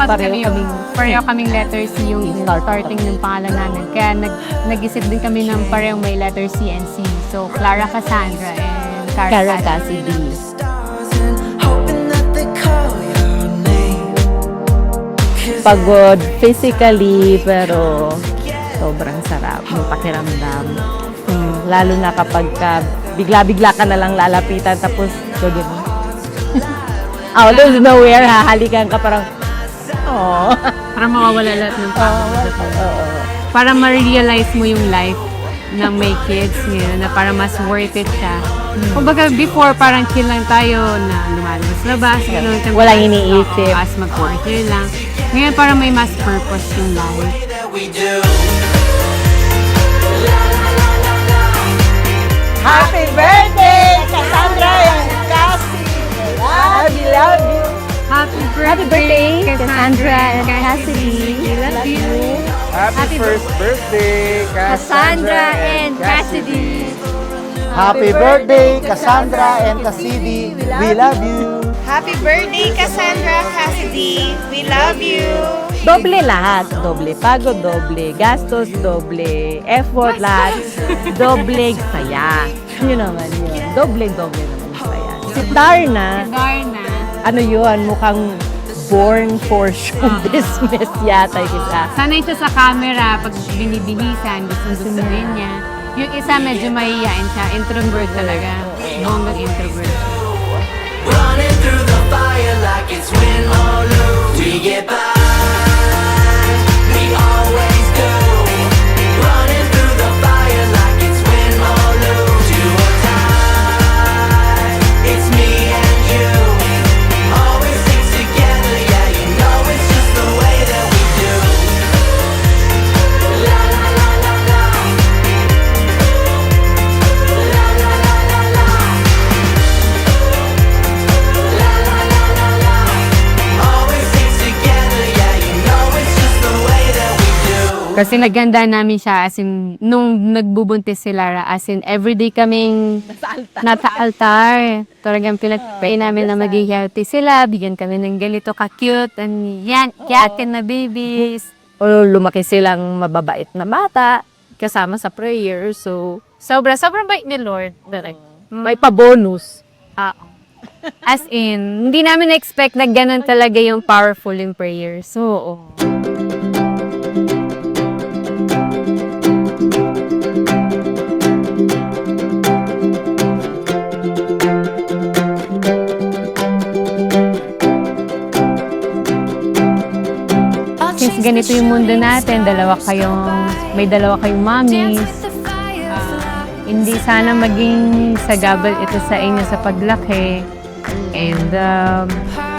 pareho kaming letter C yung starting ng pangalan namin. Kaya nag-isip din kami ng parehong may letter C and C. So, Clara Cassandra and Cara Cassidy. Pagod physically, pero sobrang sarap ng pakiramdam. Lalo na kapag bigla-bigla ka na lang lalapitan, tapos gagawin mo. Out of nowhere, hahalikan ka parang, oh. Para mawawala lahat ng pagod. Para ma-realize mo yung life ng may kids ngayon, na para mas worth it siya. Kumbaga, before, parang chill lang tayo na lumalabas-labas. Walang iniisip. As mag-order lang. Ngayon, parang may mas purpose yung life. Happy birthday, Cassandra and Cassie! Love you! Happy birthday, Cassandra and Cassidy. We love you. Happy first birthday, Cassandra and Cassidy. Happy birthday, Cassandra and Cassidy. We love you. Happy birthday, Cassandra, Cassidy. We love you. Doble lahat. Doble pagod, doble gastos, doble effort, lahat. Doble saya. Yun naman yun. Doble naman yung saya. Si Darna, ano yun, mukhang born for show business yata yung isa. Sanay siya sa camera pag binibilisan, gusto rin niya. Yung isa medyo mahihain siya, introvert talaga. Bonggang introvert. Running through the fire like it's win or lose. We get by, we always do. Running through the fire like it's win or lose. Do or die, it's me and you. Always stick together, yeah, you know it's just the way that we do. La la la la la. La la la la la. Kasi naganda namin siya, as in, nung nagbubuntis si Lara, as in, everyday kaming nasa altar. Talagang pinagpain namin na maging healthy sila, bigyan kami ng ganito ka-cute, and yan, yakin na babies. O lumaki silang mababait na bata, kasama sa prayer, so Sobrang bait ni Lord. may pa-bonus. As in, hindi namin expect na ganun talaga yung powerful yung prayer. So, since ganito yung mundo natin, may dalawa kayong mommies, hindi sana maging sagabal ito sa inyo sa paglaki. And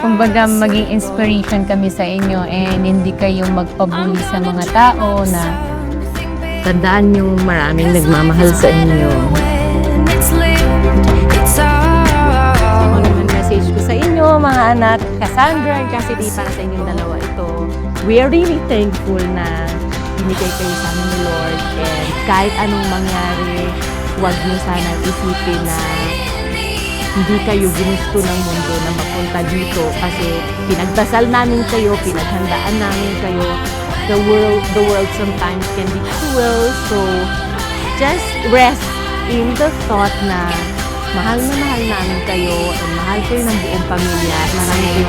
kumbaga maging inspiration kami sa inyo, and hindi kayong magpabuli sa mga tao na Tandaan yung maraming nagmamahal sa inyo. Ano naman message ko sa inyo, mga anak, Cassandra, kasi di para sa inyong dalawa ito. We are really thankful na binigay kayo sa amin ni Lord, and kahit anong mangyari, huwag niyo sana isipin na hindi kayo ginusto ng mundo na mapunta dito, kasi pinagdasal namin kayo, pinaghandaan namin kayo. The world sometimes can be cruel, so just rest in the thought na mahal na mahal namin kayo, and mahal kayo ng buong pamilya. Maraming